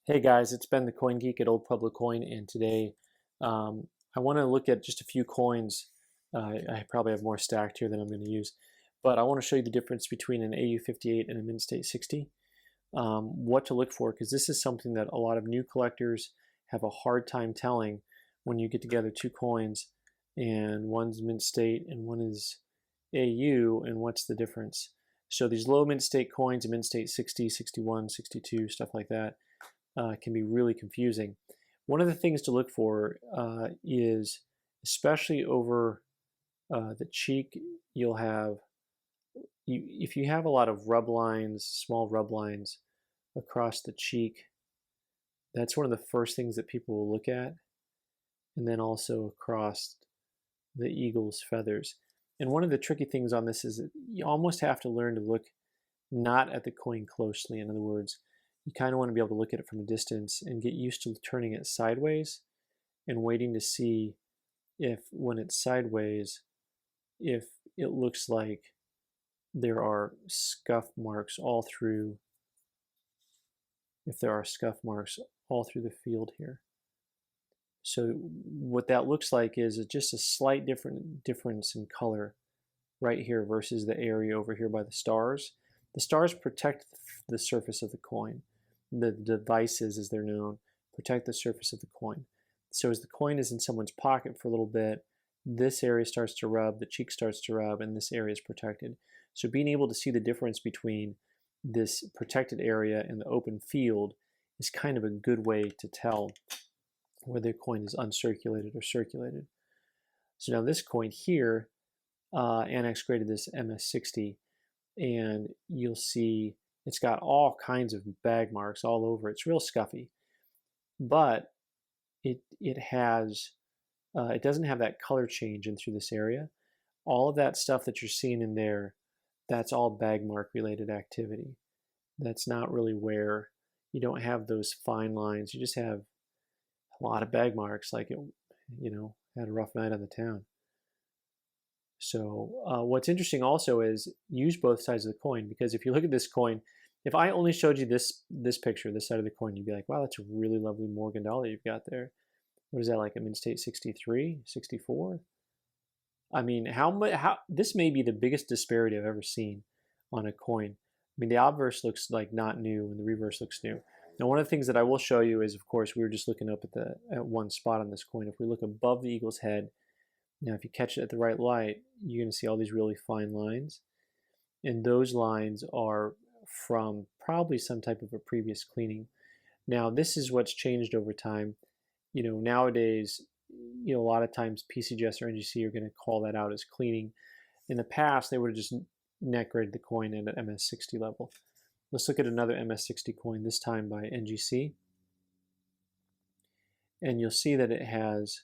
Hey guys, it's Ben the Coin Geek at Old Pueblo Coin, and today I want to look at just a few coins. I probably have more stacked here than I'm going to use, but I want to show you the difference between an AU58 and a MinState60. What to look for, because this is something that a lot of new collectors have a hard time telling when you get together two coins and one's mint state and one is AU, and what's the difference. So these low mint state coins, a mint state 60, 61, 62, stuff like that, can be really confusing. One of the things to look for is, especially over the cheek, you'll have, if you have a lot of rub lines, small rub lines across the cheek, that's one of the first things that people will look at. And then also across the eagle's feathers. And one of the tricky things on this is that you almost have to learn to look not at the coin closely. In other words, you kind of want to be able to look at it from a distance and get used to turning it sideways and waiting to see if, when it's sideways, if it looks like there are scuff marks all through, the field here. So what that looks like is just a slight difference in color right here versus the area over here by the stars. The stars protect the surface of the coin. The devices, as they're known, protect the surface of the coin. So as the coin is in someone's pocket for a little bit, this area starts to rub, the cheek starts to rub, and this area is protected. So being able to see the difference between this protected area and the open field is kind of a good way to tell whether the coin is uncirculated or circulated. So now this coin here, Annex graded this MS60, and you'll see it's got all kinds of bag marks all over. It's real scuffy, but it doesn't have that color change in through this area. All of that stuff that you're seeing in there, that's all bag mark related activity. That's not really where you don't have those fine lines. You just have a lot of bag marks, like it, had a rough night on the town. So what's interesting also is use both sides of the coin, because if you look at this coin, if I only showed you this picture, this side of the coin, you'd be like, wow, that's a really lovely Morgan dollar you've got there. What is that, like a mint state 63, 64? I mean, how this may be the biggest disparity I've ever seen on a coin. I mean, the obverse looks like not new and the reverse looks new. Now, one of the things that I will show you is, of course, we were just looking up at one spot on this coin. If we look above the eagle's head, now if you catch it at the right light, you're going to see all these really fine lines. And those lines are from probably some type of a previous cleaning. Now, this is what's changed over time. Nowadays, a lot of times PCGS or NGC are going to call that out as cleaning. In the past, they would have just net graded the coin at an MS60 level. Let's look at another MS60 coin, this time by NGC. And you'll see that it has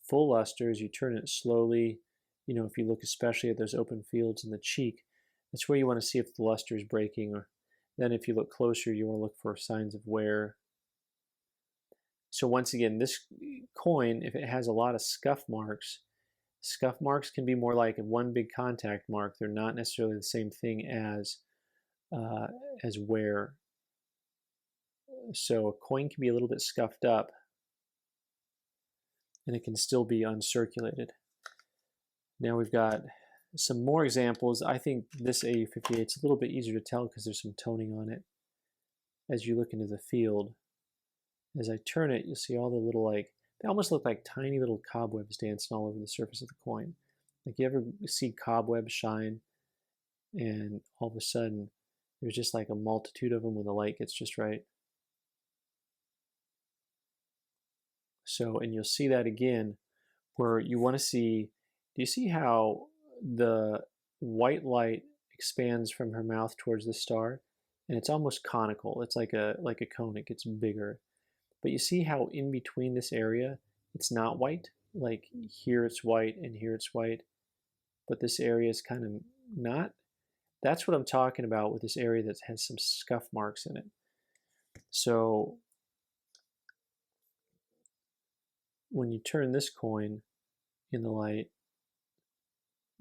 full luster as you turn it slowly. If you look especially at those open fields in the cheek, that's where you want to see if the luster is breaking. Or then if you look closer, you want to look for signs of wear. So once again, this coin, if it has a lot of scuff marks can be more like one big contact mark. They're not necessarily the same thing as wear. So a coin can be a little bit scuffed up, and it can still be uncirculated. Now we've got some more examples. I think this AU58 is a little bit easier to tell because there's some toning on it as you look into the field. As I turn it, you'll see all the little, they almost look like tiny little cobwebs dancing all over the surface of the coin. Like, you ever see cobwebs shine and all of a sudden there's just like a multitude of them when the light gets just right. So, and you'll see that again where you want to see, do you see how the white light expands from her mouth towards the star? And it's almost conical. It's like a cone. It gets bigger. But you see how in between this area, it's not white? Like here it's white and here it's white, but this area is kind of not. That's what I'm talking about with this area that has some scuff marks in it. So when you turn this coin in the light,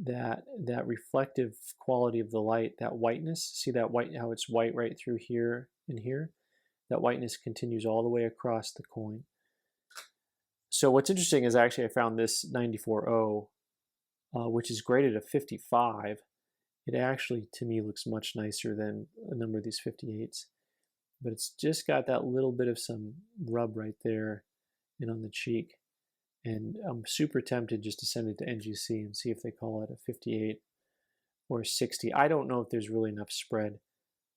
that reflective quality of the light, that whiteness, see that white, how it's white right through here and here? That whiteness continues all the way across the coin. So what's interesting is actually I found this 94.0, which is graded at 55. It actually, to me, looks much nicer than a number of these 58s. But it's just got that little bit of some rub right there and on the cheek. And I'm super tempted just to send it to NGC and see if they call it a 58 or a 60. I don't know if there's really enough spread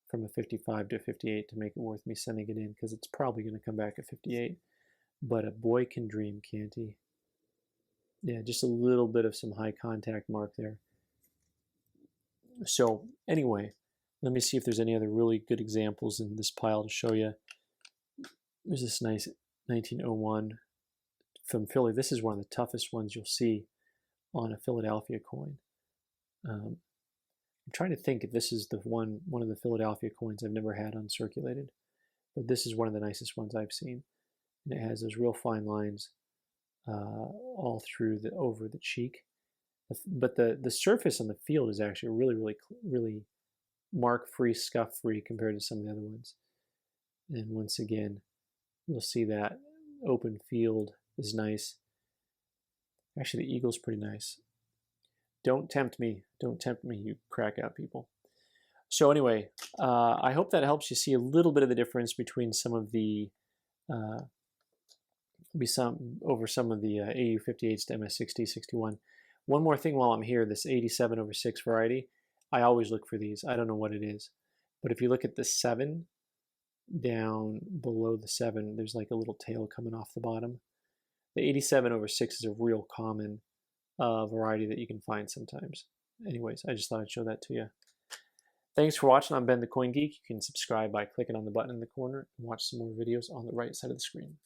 from a 55 to 58 to make it worth me sending it in, because it's probably going to come back at 58. But a boy can dream, can't he? Yeah, just a little bit of some high contact mark there. So anyway, let me see if there's any other really good examples in this pile to show you. There's this nice 1901 from Philly. This is one of the toughest ones you'll see on a Philadelphia coin. I'm trying to think if this is the one of the Philadelphia coins I've never had uncirculated, but this is one of the nicest ones I've seen. And it has those real fine lines all through over the cheek. But the surface on the field is actually really mark-free, scuff-free compared to some of the other ones. And once again, you'll see that open field is nice. Actually, the eagle's pretty nice. Don't tempt me. Don't tempt me, you crack out people. So anyway, I hope that helps you see a little bit of the difference between some of the some of the AU58s to MS60, 61. One more thing while I'm here, this 87/6 variety, I always look for these. I don't know what it is, but if you look at the 7, down below the 7, there's like a little tail coming off the bottom. The 87/6 is a real common variety that you can find sometimes. Anyways, I just thought I'd show that to you. Thanks for watching. I'm Ben the Coin Geek. You can subscribe by clicking on the button in the corner and watch some more videos on the right side of the screen.